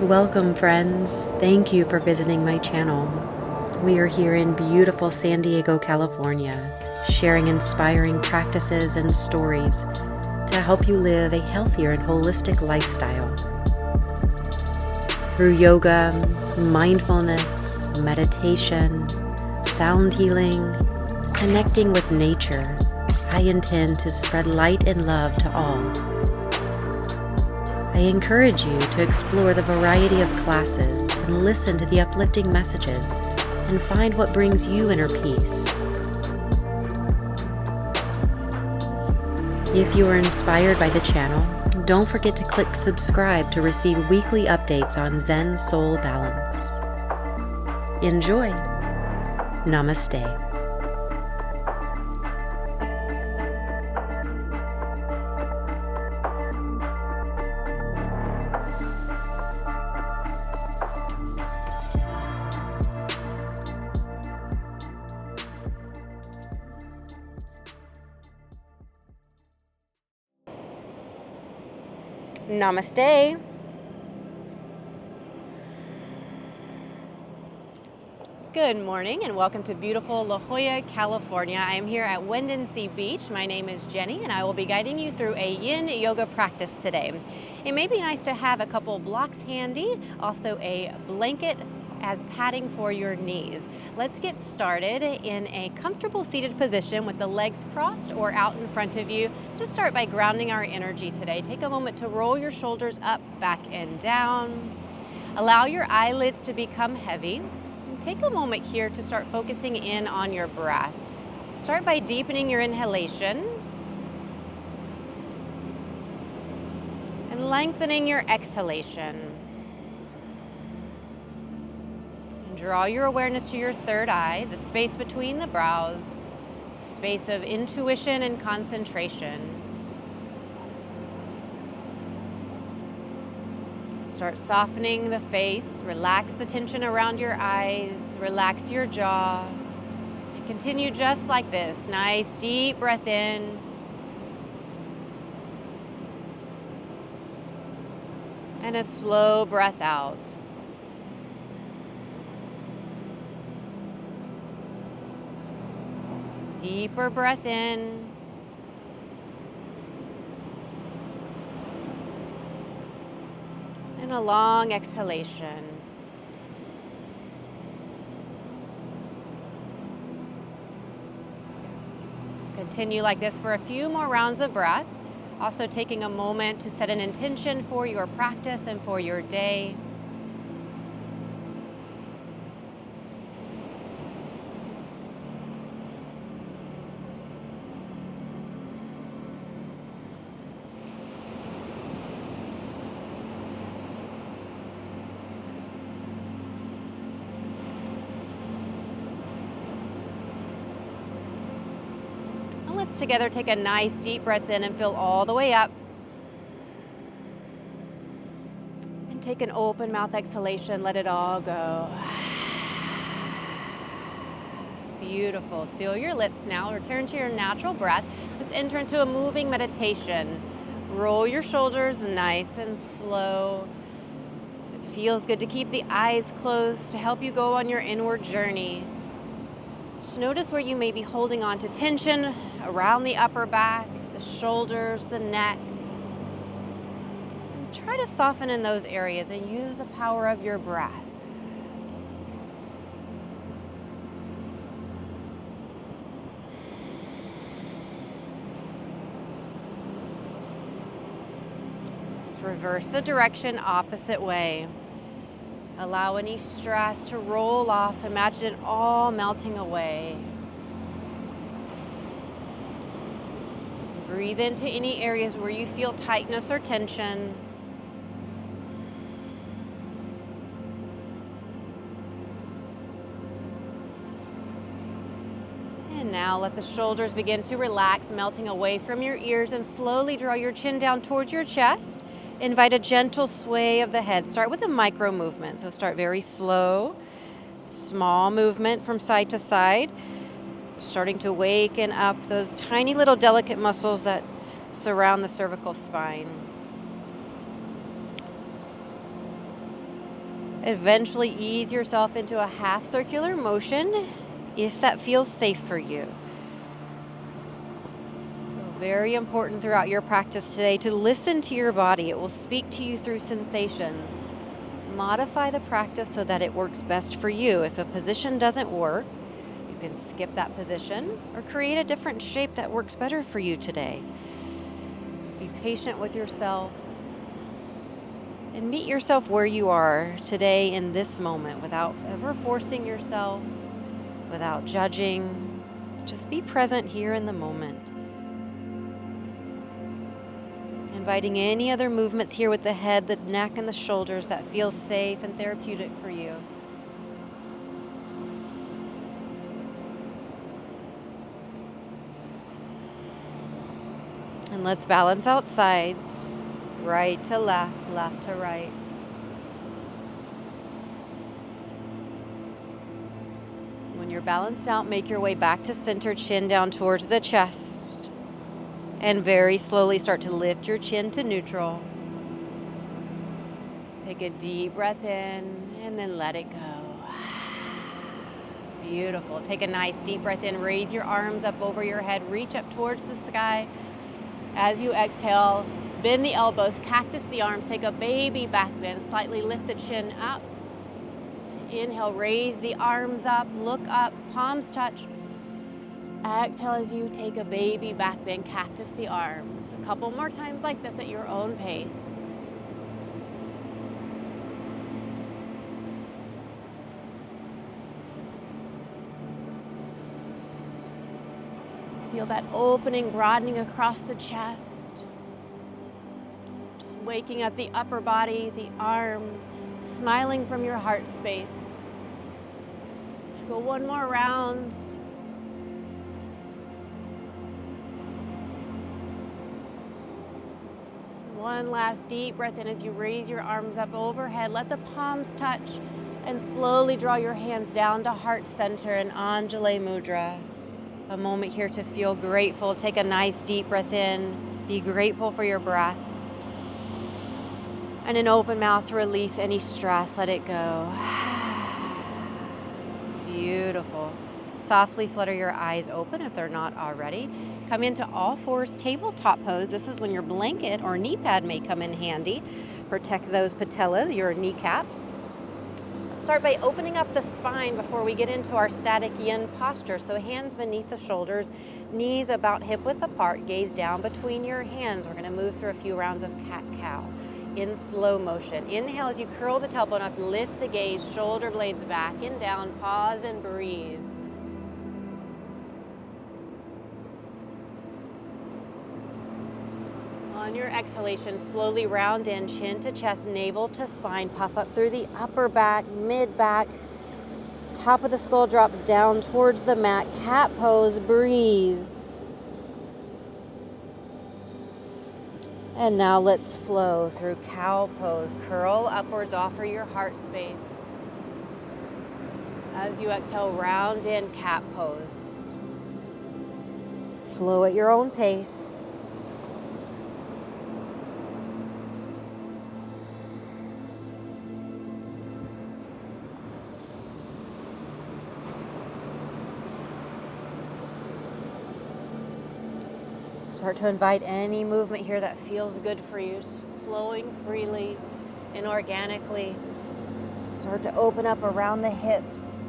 Welcome, friends. Thank you for visiting my channel. We are here in beautiful San Diego, California, sharing inspiring practices and stories to help you live a healthier and holistic lifestyle. Through yoga, mindfulness, meditation, sound healing, connecting with nature, I intend to spread light and love to all. I encourage you to explore the variety of classes and listen to the uplifting messages and find what brings you inner peace. If you are inspired by the channel, don't forget to click subscribe to receive weekly updates on Zen Soul Balance. Enjoy! Namaste. Namaste. Good morning and welcome to beautiful La Jolla, California. I am here at Windansea Beach. My name is Jeny and I will be guiding you through a Yin Yoga practice today. It may be nice to have a couple blocks handy, also a blanket as padding for your knees. Let's get started in a comfortable seated position with the legs crossed or out in front of you. Just start by grounding our energy today. Take a moment to roll your shoulders up, back, and down. Allow your eyelids to become heavy. And take a moment here to start focusing in on your breath. Start by deepening your inhalation and lengthening your exhalation. Draw your awareness to your third eye, the space between the brows, space of intuition and concentration. Start softening the face, relax the tension around your eyes, relax your jaw. And continue just like this. Nice deep breath in. And a slow breath out. Deeper breath in. And a long exhalation. Continue like this for a few more rounds of breath. Also taking a moment to set an intention for your practice and for your day. Let's together take a nice deep breath in and fill all the way up. And take an open mouth exhalation, let it all go. Beautiful. Seal your lips now. Return to your natural breath. Let's enter into a moving meditation. Roll your shoulders nice and slow. It feels good to keep the eyes closed to help you go on your inward journey. Just notice where you may be holding on to tension around the upper back, the shoulders, the neck. And try to soften in those areas and use the power of your breath. Let's reverse the direction opposite way. Allow any stress to roll off. Imagine it all melting away. Breathe into any areas where you feel tightness or tension. And now let the shoulders begin to relax, melting away from your ears, and slowly draw your chin down towards your chest. Invite a gentle sway of the head. Start with a micro movement. So start very slow, small movement from side to side. Starting to waken up those tiny little delicate muscles that surround the cervical spine. Eventually ease yourself into a half circular motion if that feels safe for you. So very important throughout your practice today to listen to your body. It will speak to you through sensations. Modify the practice so that it works best for you. If a position doesn't work, you can skip that position or create a different shape that works better for you today. So be patient with yourself and meet yourself where you are today in this moment without ever forcing yourself, without judging. Just be present here in the moment. Inviting any other movements here with the head, the neck, and the shoulders that feel safe and therapeutic for you. And let's balance out sides, right to left, left to right. When you're balanced out, make your way back to center, chin down towards the chest. And very slowly start to lift your chin to neutral. Take a deep breath in and then let it go. Beautiful. Take a nice deep breath in. Raise your arms up over your head. Reach up towards the sky. As you exhale, bend the elbows, cactus the arms. Take a baby back bend. Slightly lift the chin up. Inhale, raise the arms up. Look up. Palms touch. Exhale as you take a baby back bend, cactus the arms. A couple more times like this at your own pace. Feel that opening, broadening across the chest. Just waking up the upper body, the arms, smiling from your heart space. Let's go one more round. One last deep breath in as you raise your arms up overhead. Let the palms touch and slowly draw your hands down to heart center in Anjali Mudra. A moment here to feel grateful. Take a nice deep breath in. Be grateful for your breath. And an open mouth to release any stress. Let it go. Beautiful. Softly flutter your eyes open if they're not already. Come into all fours, tabletop pose. This is when your blanket or knee pad may come in handy. Protect those patellas, your kneecaps. Start by opening up the spine before we get into our static yin posture. So hands beneath the shoulders, knees about hip width apart, gaze down between your hands. We're going to move through a few rounds of cat-cow in slow motion. Inhale as you curl the tailbone up, lift the gaze, shoulder blades back and down, pause and breathe. On your exhalation, slowly round in, chin to chest, navel to spine, puff up through the upper back, mid back, top of the skull drops down towards the mat, cat pose, breathe. And now let's flow through cow pose, curl upwards, offer your heart space. As you exhale, round in, cat pose. Flow at your own pace. Start to invite any movement here that feels good for you, just flowing freely and organically. Start to open up around the hips,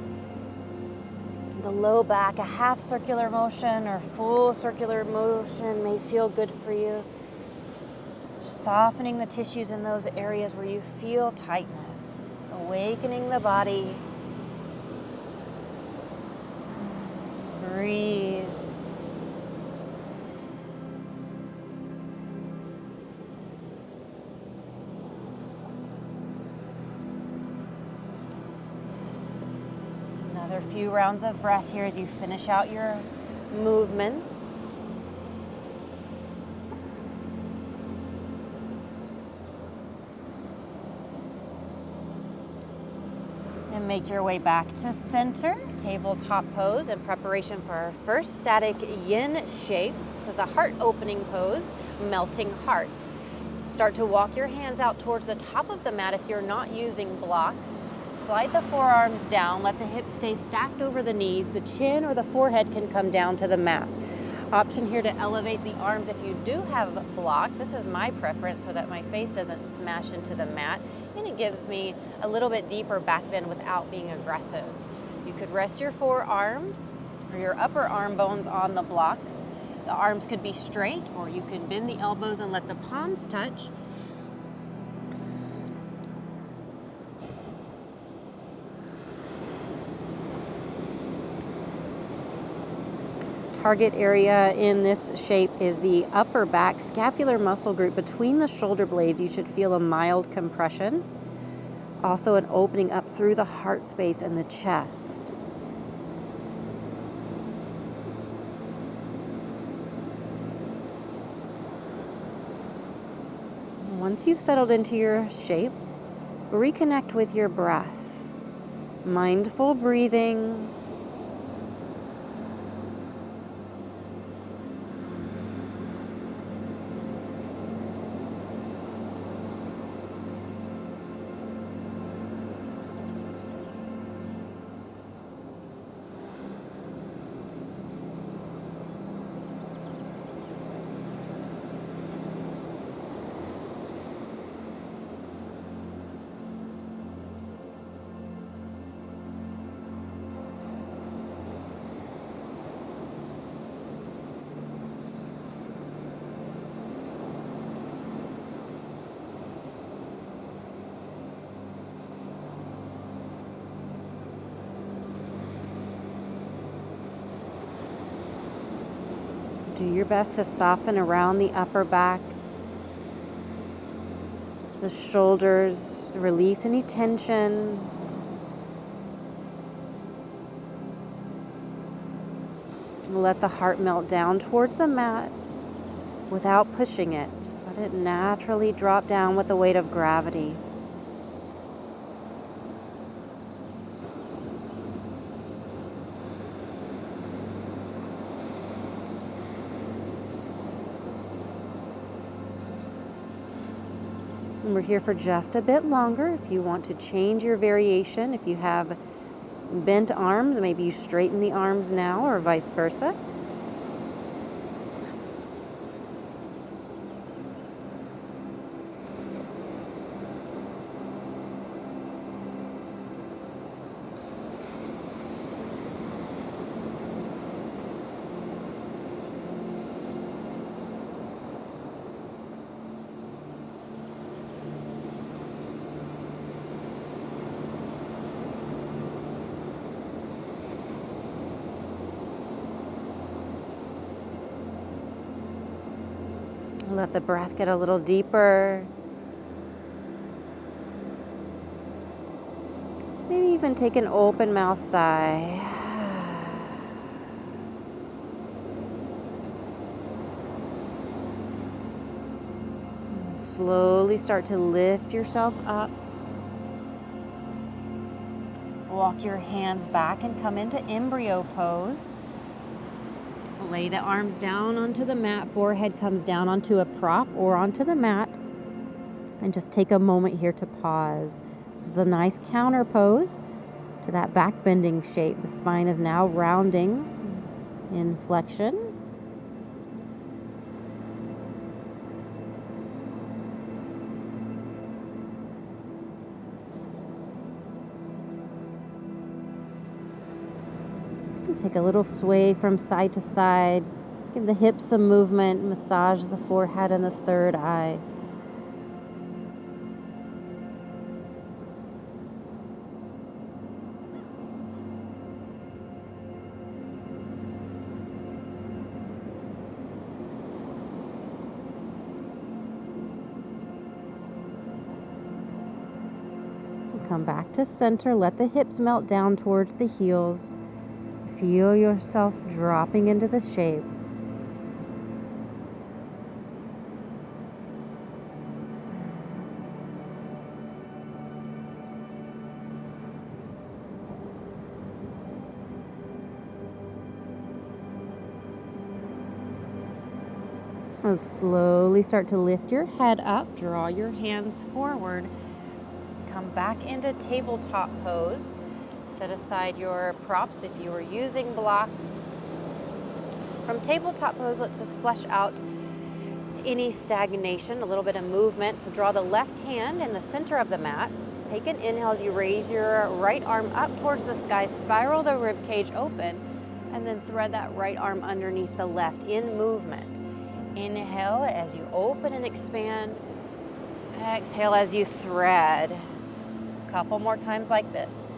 the low back. A half circular motion or full circular motion may feel good for you. Softening the tissues in those areas where you feel tightness, awakening the body. Breathe. Another few rounds of breath here as you finish out your movements. And make your way back to center, tabletop pose in preparation for our first static yin shape. This is a heart opening pose, melting heart. Start to walk your hands out towards the top of the mat if you're not using blocks. slide the forearms down, let the hips stay stacked over the knees. The chin or the forehead can come down to the mat. Option here to elevate the arms if you do have blocks. This is my preference so that my face doesn't smash into the mat, and it gives me a little bit deeper back bend without being aggressive. You could rest your forearms or your upper arm bones on the blocks. The arms could be straight, or you could bend the elbows and let the palms touch. Target area in this shape is the upper back scapular muscle group between the shoulder blades. You should feel a mild compression. Also an opening up through the heart space and the chest. Once you've settled into your shape, reconnect with your breath. Mindful breathing. Do your best to soften around the upper back, the shoulders, release any tension. Let the heart melt down towards the mat without pushing it. Just let it naturally drop down with the weight of gravity. And we're here for just a bit longer. If you want to change your variation, if you have bent arms, maybe you straighten the arms now or vice versa. Let the breath get a little deeper. Maybe even take an open mouth sigh. Slowly start to lift yourself up. Walk your hands back and come into embryo pose. Lay the arms down onto the mat, forehead comes down onto a prop or onto the mat, and just take a moment here to pause. This is a nice counter pose to that back bending shape. The spine is now rounding in flexion. Take a little sway from side to side. Give the hips some movement. Massage the forehead and the third eye. Come back to center. Let the hips melt down towards the heels. Feel yourself dropping into the shape. And slowly start to lift your head up. Draw your hands forward. come back into tabletop pose. Set aside your props if you are using blocks. From tabletop pose, let's just flesh out any stagnation, a little bit of movement. So draw the left hand in the center of the mat. Take an inhale as you raise your right arm up towards the sky, spiral the rib cage open, and then thread that right arm underneath the left in movement. Inhale as you open and expand. Exhale as you thread. A couple more times like this.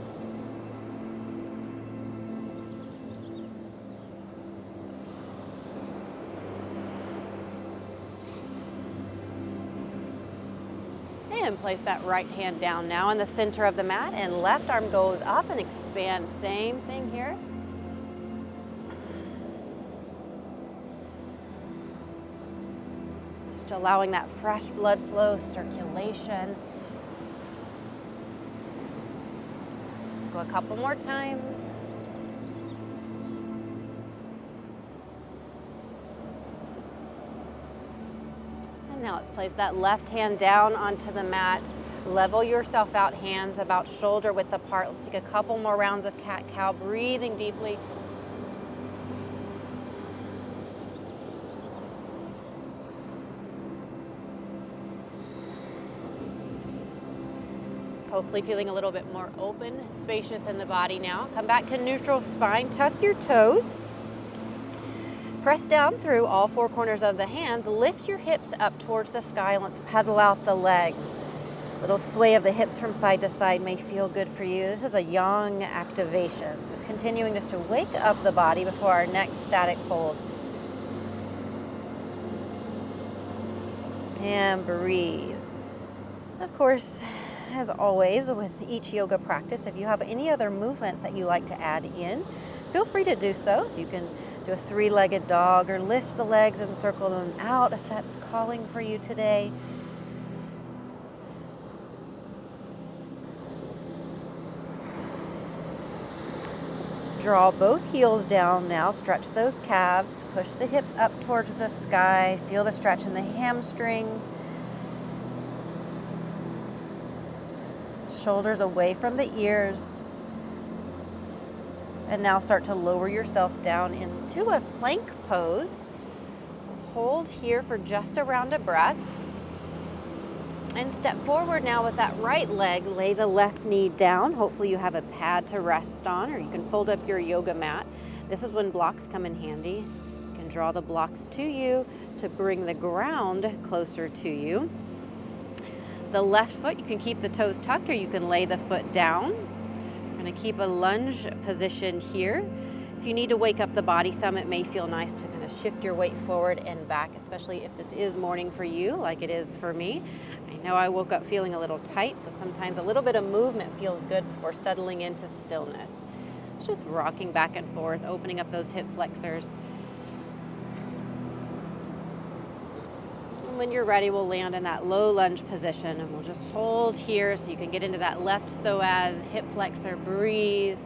And place that right hand down now in the center of the mat, and left arm goes up and expand. Same thing here. Just allowing that fresh blood flow, circulation. Let's go a couple more times. Now let's place that left hand down onto the mat. Level yourself out, hands about shoulder width apart. Let's take a couple more rounds of cat-cow, breathing deeply. Hopefully feeling a little bit more open, spacious in the body now. Come back to neutral spine, tuck your toes. Press down through all four corners of the hands. Lift your hips up towards the sky. Let's pedal out the legs. Little sway of the hips from side to side may feel good for you. This is a yang activation. So continuing just to wake up the body before our next static hold. And breathe. Of course, as always with each yoga practice, if you have any other movements that you like to add in, feel free to do so. So you can do a three-legged dog or lift the legs and circle them out if that's calling for you today. Let's draw both heels down now. Stretch those calves. Push the hips up towards the sky. Feel the stretch in the hamstrings. Shoulders away from the ears. And now start to lower yourself down into a plank pose. Hold here for just around a breath. And step forward now with that right leg. Lay the left knee down. Hopefully you have a pad to rest on, or you can fold up your yoga mat. This is when blocks come in handy. You can draw the blocks to you to bring the ground closer to you. The left foot, you can keep the toes tucked, or you can lay the foot down. Going to keep a lunge position here. If you need to wake up the body some, it may feel nice to kind of shift your weight forward and back, especially if this is morning for you, like it is for me. I know I woke up feeling a little tight, so sometimes a little bit of movement feels good before settling into stillness. It's just rocking back and forth, opening up those hip flexors. When you're ready, we'll land in that low lunge position, and we'll just hold here so you can get into that left psoas, hip flexor, breathe.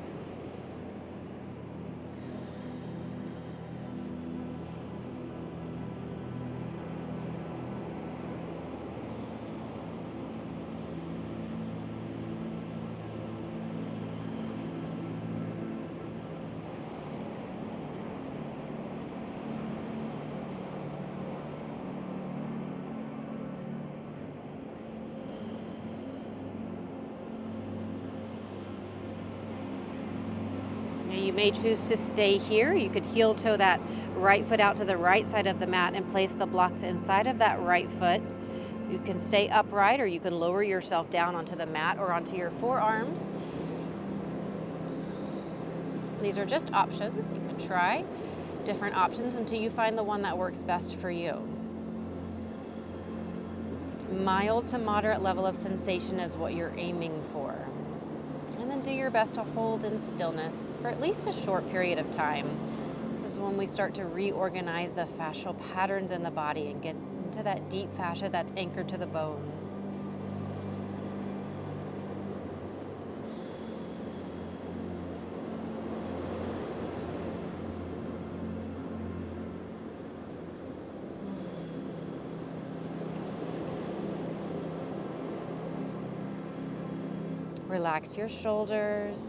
You may choose to stay here. You could heel toe that right foot out to the right side of the mat and place the blocks inside of that right foot. You can stay upright, or you can lower yourself down onto the mat or onto your forearms. These are just options. You can try different options until you find the one that works best for you. Mild to moderate level of sensation is what you're aiming for. And then do your best to hold in stillness for at least a short period of time. This is when we start to reorganize the fascial patterns in the body and get into that deep fascia that's anchored to the bones. Relax your shoulders.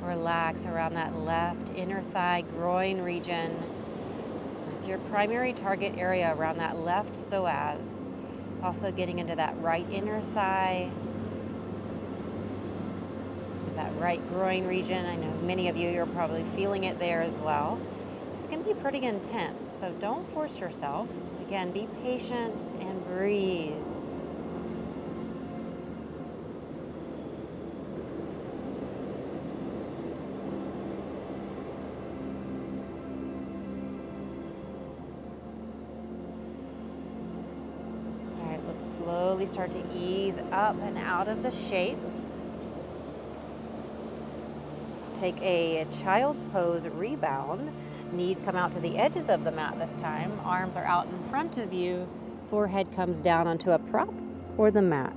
Relax around that left inner thigh groin region. That's your primary target area, around that left psoas. Also getting into that right inner thigh, that right groin region. I know many of you, you're probably feeling it there as well. This can be pretty intense, so don't force yourself. Again, be patient and breathe. All right, let's slowly start to ease up and out of the shape. Take a child's pose rebound. Knees come out to the edges of the mat this time. Arms are out in front of you. Forehead comes down onto a prop or the mat.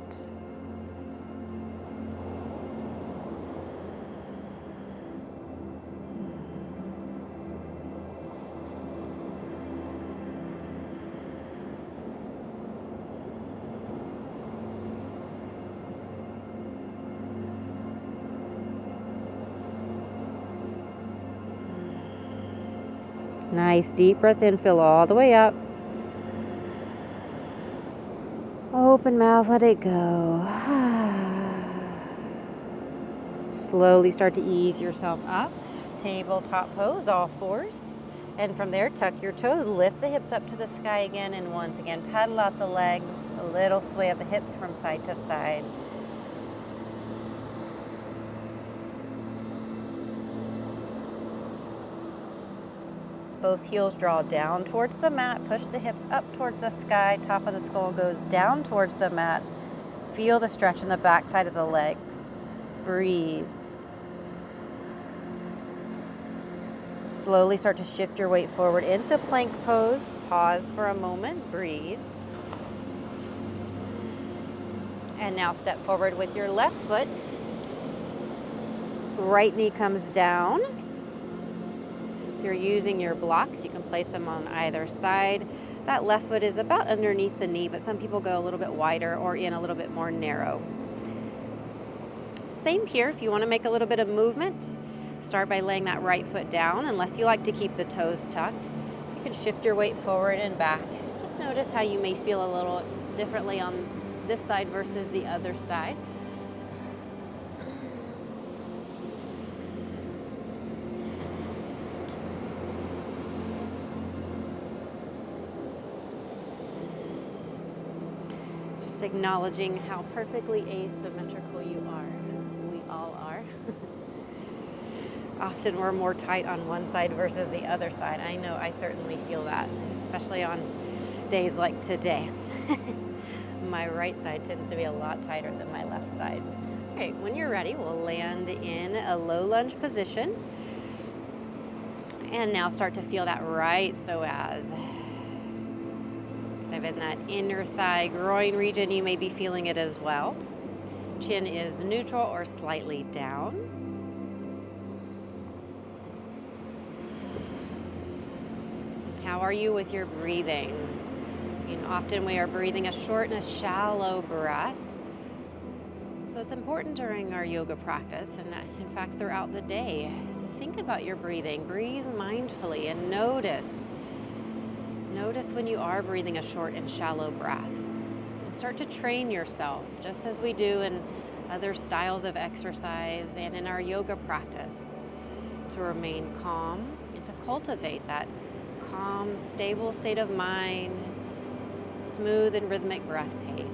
Nice deep breath in, fill all the way up. Open mouth, let it go. Slowly start to ease yourself up. Tabletop pose, all fours. And from there, tuck your toes, lift the hips up to the sky again, and once again, paddle out the legs, a little sway of the hips from side to side. Both heels draw down towards the mat. Push the hips up towards the sky. Top of the skull goes down towards the mat. Feel the stretch in the back side of the legs. Breathe. Slowly start to shift your weight forward into plank pose. Pause for a moment. Breathe. And now step forward with your left foot. Right knee comes down. If you're using your blocks, you can place them on either side. That left foot is about underneath the knee, but some people go a little bit wider or in a little bit more narrow. Same here, if you want to make a little bit of movement, start by laying that right foot down. Unless you like to keep the toes tucked, you can shift your weight forward and back. Just notice how you may feel a little differently on this side versus the other side. Acknowledging how perfectly asymmetrical you are. We all are. Often we're more tight on one side versus the other side. I know I certainly feel that, especially on days like today. My right side tends to be a lot tighter than my left side. All right, when you're ready, we'll land in a low lunge position. And now start to feel that right psoas. In that inner thigh groin region, you may be feeling it as well. Chin is neutral or slightly down. How are you with your breathing? Often we are breathing a short and a shallow breath. So it's important during our yoga practice, and in fact throughout the day, to think about your breathing. Breathe mindfully and notice when you are breathing a short and shallow breath. And start to train yourself, just as we do in other styles of exercise and in our yoga practice, to remain calm and to cultivate that calm, stable state of mind, smooth and rhythmic breath pace.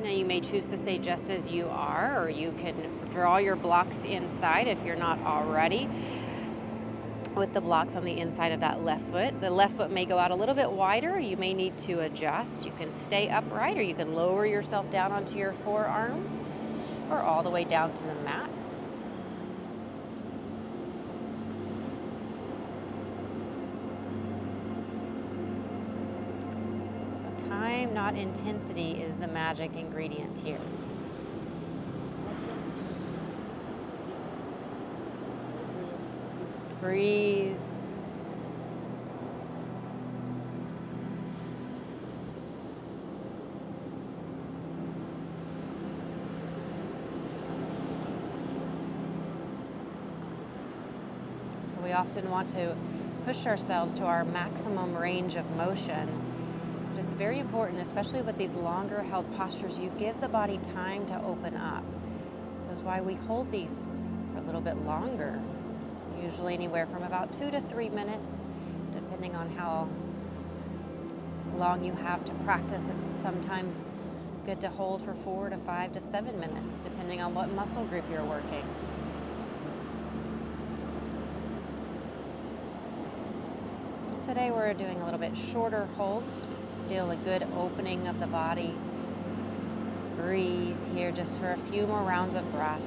Now you may choose to stay just as you are, or you can draw your blocks inside if you're not already with the blocks on the inside of that left foot. The left foot may go out a little bit wider. You may need to adjust. You can stay upright, or you can lower yourself down onto your forearms or all the way down to the mat. Time, not intensity, is the magic ingredient here. Breathe. So we often want to push ourselves to our maximum range of motion. But it's very important, especially with these longer held postures, you give the body time to open up. This is why we hold these for a little bit longer, usually anywhere from about 2 to 3 minutes, depending on how long you have to practice. It's sometimes good to hold for 4 to 5 to 7 minutes, depending on what muscle group you're working. Today we're doing a little bit shorter holds, still a good opening of the body. Breathe here just for a few more rounds of breath.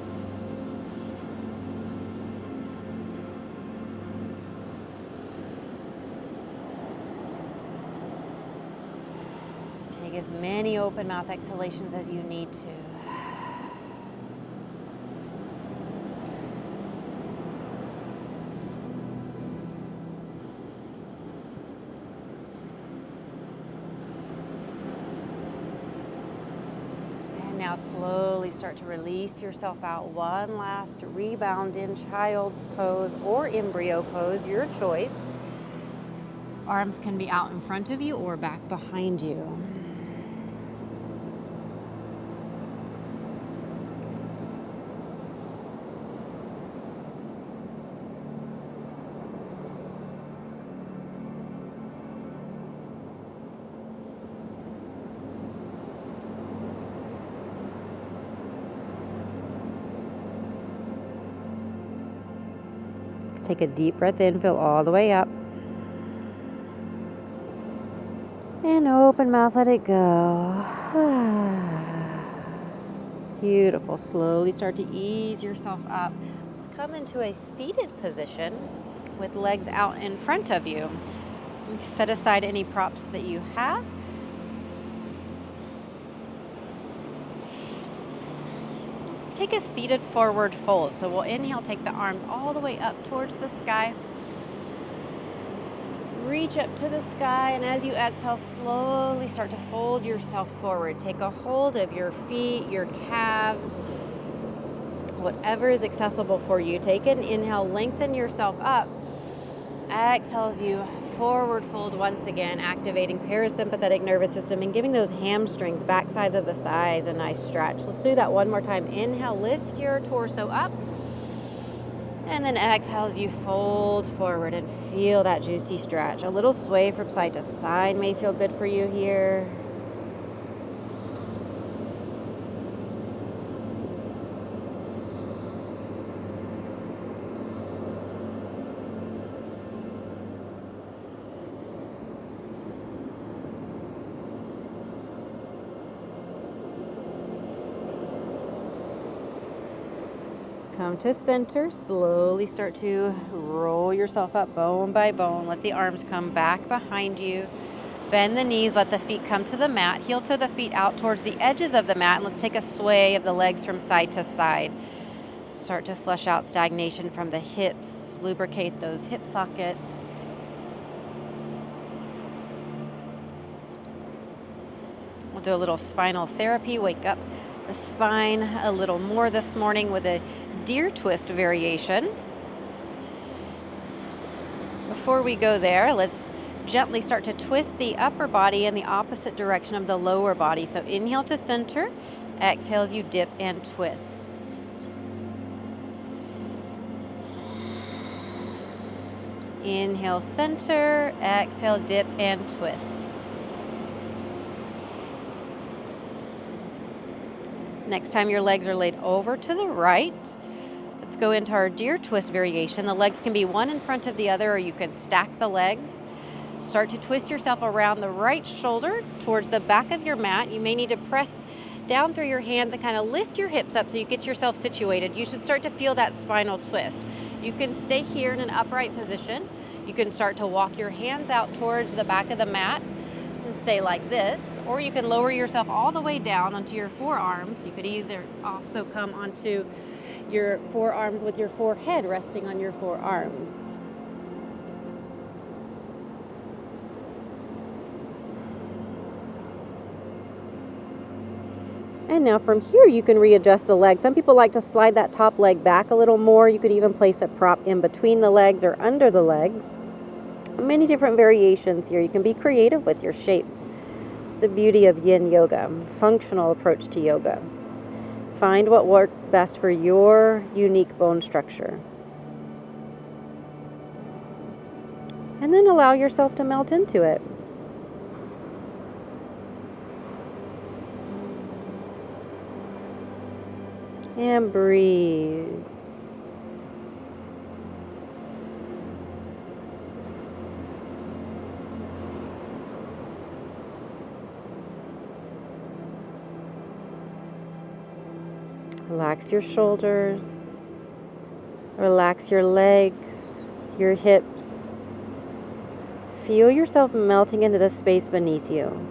Take as many open mouth exhalations as you need to. Now slowly start to release yourself out. One last rebound in child's pose or embryo pose, your choice. Arms can be out in front of you or back behind you. Take a deep breath in, fill all the way up. And open mouth, let it go. Beautiful. Slowly start to ease yourself up. Let's come into a seated position with legs out in front of you. Set aside any props that you have. Take a seated forward fold. So we'll inhale, take the arms all the way up towards the sky. Reach up to the sky, and as you exhale, slowly start to fold yourself forward. Take a hold of your feet, your calves, whatever is accessible for you. Take an inhale, lengthen yourself up. Exhale as you forward fold once again, activating parasympathetic nervous system and giving those hamstrings, back sides of the thighs, a nice stretch. Let's do that one more time. Inhale, lift your torso up. And then exhale as you fold forward and feel that juicy stretch. A little sway from side to side may feel good for you here. Come to center, slowly start to roll yourself up bone by bone. Let the arms come back behind you. Bend the knees, let the feet come to the mat. Heel toe the feet out towards the edges of the mat. And let's take a sway of the legs from side to side. Start to flush out stagnation from the hips. Lubricate those hip sockets. We'll do a little spinal therapy. Wake up the spine a little more this morning with a deer twist variation. Before we go there, let's gently start to twist the upper body in the opposite direction of the lower body. So inhale to center, exhale as you dip and twist. Inhale, center, exhale, dip and twist. Next time your legs are laid over to the right, let's go into our deer twist variation. The legs can be one in front of the other, or you can stack the legs. Start to twist yourself around the right shoulder towards the back of your mat. You may need to press down through your hands and kind of lift your hips up so you get yourself situated. You should start to feel that spinal twist. You can stay here in an upright position. You can start to walk your hands out towards the back of the mat and stay like this, or you can lower yourself all the way down onto your forearms. You could either also come onto your forearms with your forehead resting on your forearms. And now from here, you can readjust the legs. Some people like to slide that top leg back a little more. You could even place a prop in between the legs or under the legs. Many different variations here. You can be creative with your shapes. It's the beauty of Yin Yoga, functional approach to yoga. Find what works best for your unique bone structure. And then allow yourself to melt into it. And breathe. Relax your shoulders. Relax your legs, your hips. Feel yourself melting into the space beneath you.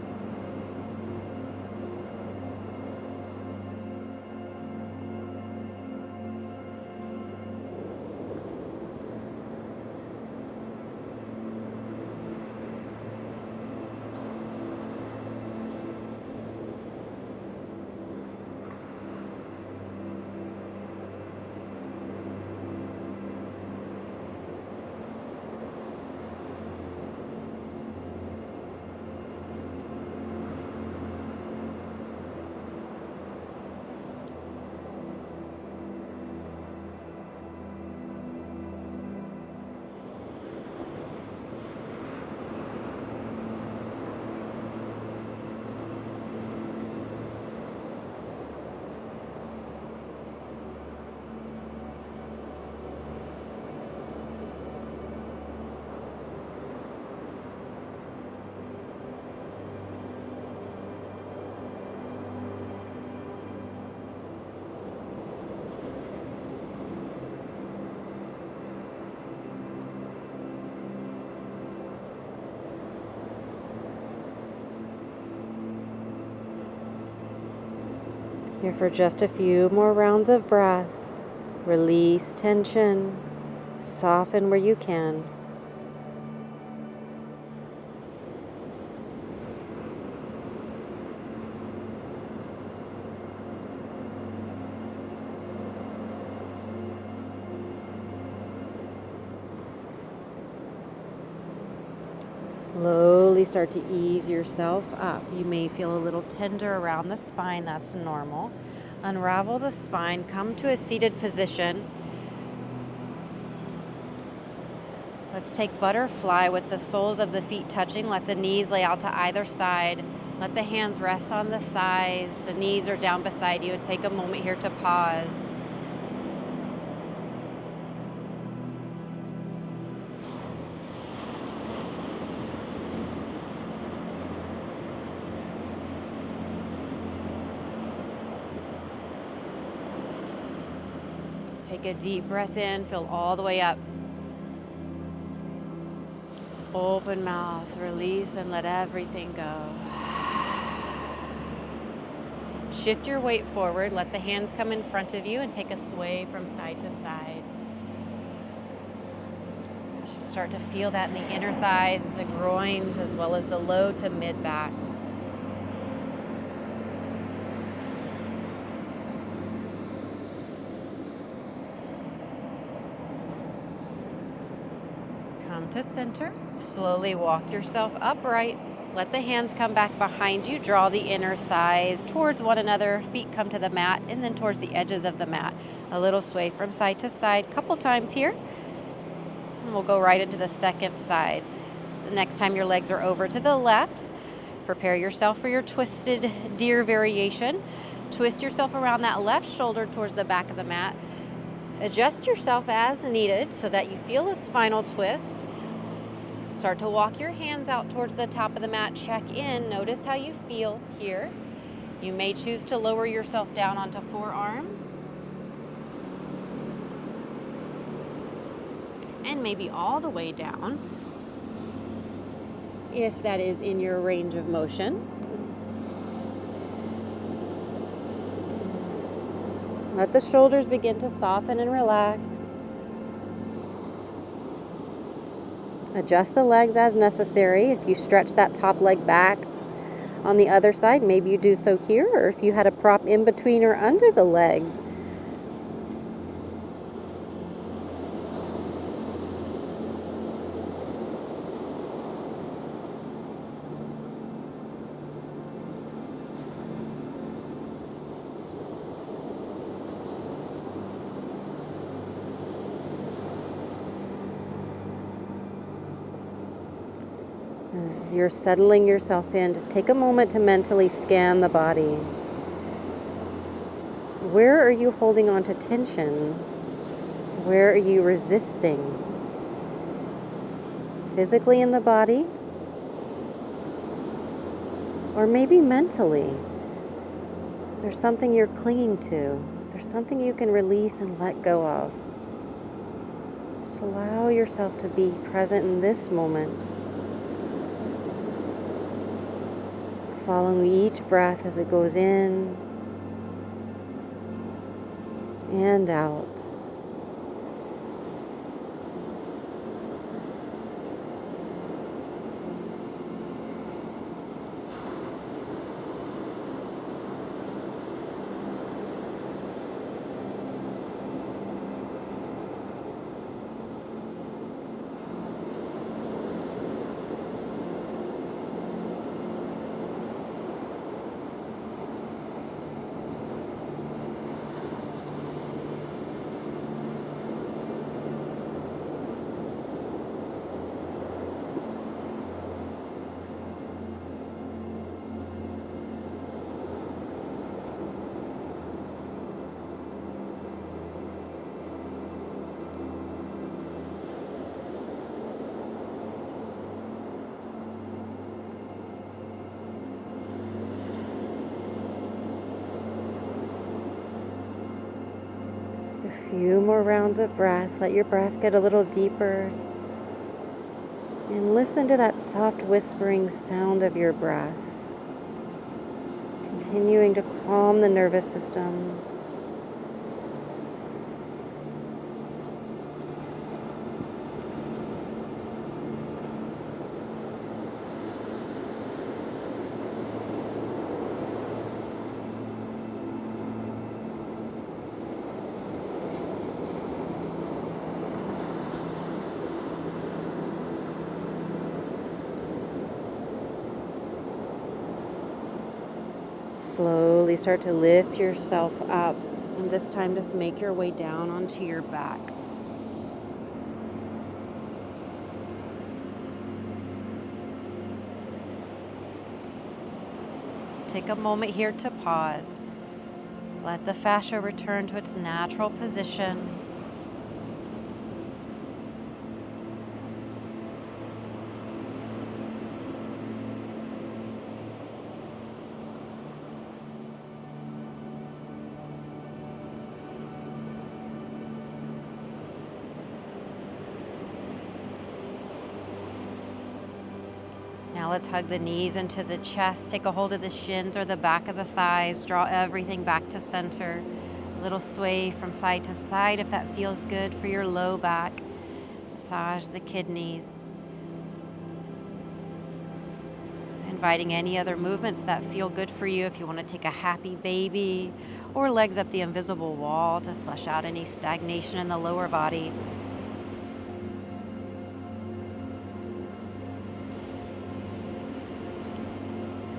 Here for just a few more rounds of breath. Release tension. Soften where you can. Slowly start to ease yourself up. You may feel a little tender around the spine. That's normal. Unravel the spine. Come to a seated position. Let's take butterfly with the soles of the feet touching. Let the knees lay out to either side. Let the hands rest on the thighs. The knees are down beside you. And take a moment here to pause. Take a deep breath in, fill all the way up. Open mouth, release, and let everything go. Shift your weight forward, let the hands come in front of you and take a sway from side to side. You should start to feel that in the inner thighs, the groins, as well as the low to mid back. Come to center. Slowly walk yourself upright. Let the hands come back behind you. Draw the inner thighs towards one another. Feet come to the mat and then towards the edges of the mat. A little sway from side to side. Couple times here. And we'll go right into the second side. The next time your legs are over to the left, prepare yourself for your twisted deer variation. Twist yourself around that left shoulder towards the back of the mat. Adjust yourself as needed so that you feel a spinal twist. Start to walk your hands out towards the top of the mat. Check in. Notice how you feel here. You may choose to lower yourself down onto forearms. And maybe all the way down, if that is in your range of motion. Let the shoulders begin to soften and relax. Adjust the legs as necessary. If you stretch that top leg back on the other side, maybe you do so here, or if you had a prop in between or under the legs. As you're settling yourself in, just take a moment to mentally scan the body. Where are you holding on to tension? Where are you resisting? Physically in the body? Or maybe mentally? Is there something you're clinging to? Is there something you can release and let go of? Just allow yourself to be present in this moment. Following each breath as it goes in and out. A few more rounds of breath. Let your breath get a little deeper. And listen to that soft whispering sound of your breath. Continuing to calm the nervous system. Slowly start to lift yourself up. And this time just make your way down onto your back. Take a moment here to pause. Let the fascia return to its natural position. Now let's hug the knees into the chest. Take a hold of the shins or the back of the thighs. Draw everything back to center. A little sway from side to side if that feels good for your low back. Massage the kidneys. Inviting any other movements that feel good for you. If you want to take a happy baby or legs up the invisible wall to flush out any stagnation in the lower body.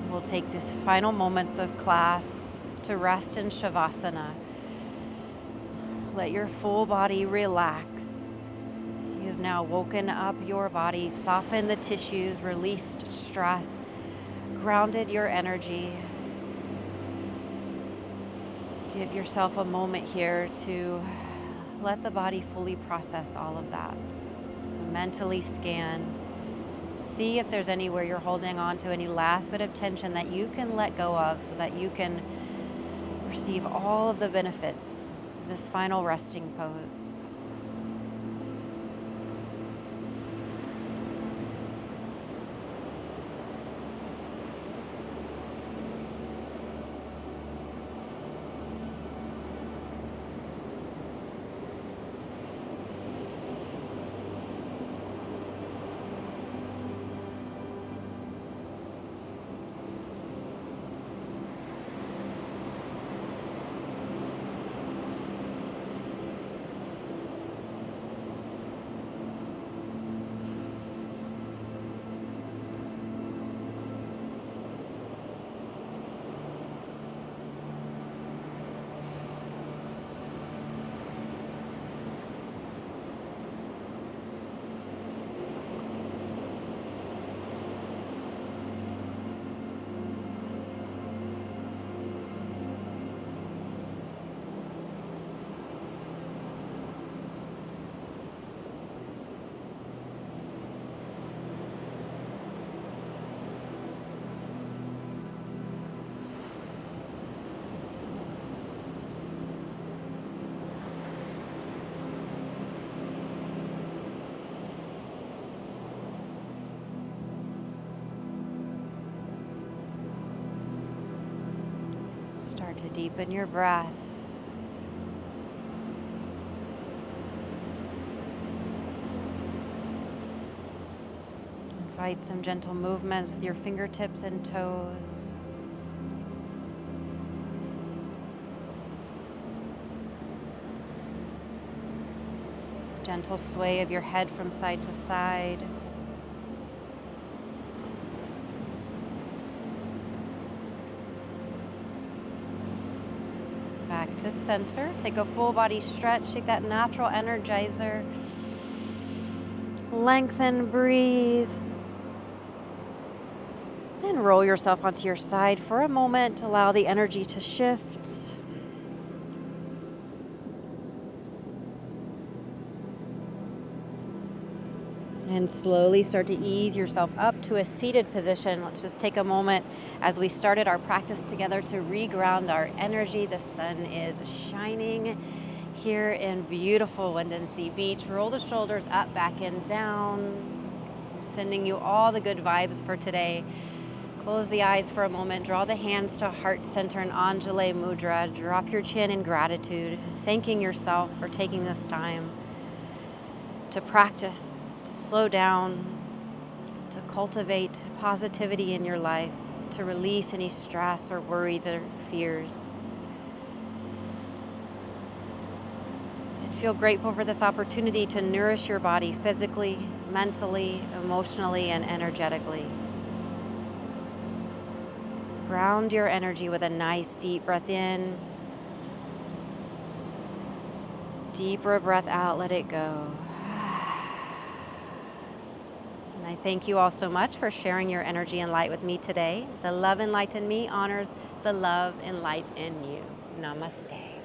We'll take these final moments of class to rest in Shavasana. Let your full body relax. You have now woken up your body, softened the tissues, released stress, grounded your energy. Give yourself a moment here to let the body fully process all of that. So mentally scan. See if there's anywhere you're holding on to any last bit of tension that you can let go of so that you can receive all of the benefits of this final resting pose. Start to deepen your breath. Invite some gentle movements with your fingertips and toes. Gentle sway of your head from side to side. Back to center. Take a full body stretch. Take that natural energizer. Lengthen, breathe. And roll yourself onto your side for a moment. Allow the energy to shift. And slowly start to ease yourself up to a seated position. Let's just take a moment as we started our practice together to reground our energy. The sun is shining here in beautiful Windansea Beach. Roll the shoulders up, back, and down. I'm sending you all the good vibes for today. Close the eyes for a moment. Draw the hands to heart center in Anjali Mudra. Drop your chin in gratitude, thanking yourself for taking this time to practice, to slow down, to cultivate positivity in your life, to release any stress or worries or fears. And feel grateful for this opportunity to nourish your body physically, mentally, emotionally, and energetically. Ground your energy with a nice deep breath in. Deeper breath out, let it go. And I thank you all so much for sharing your energy and light with me today. The love and light in me honors the love and light in you. Namaste.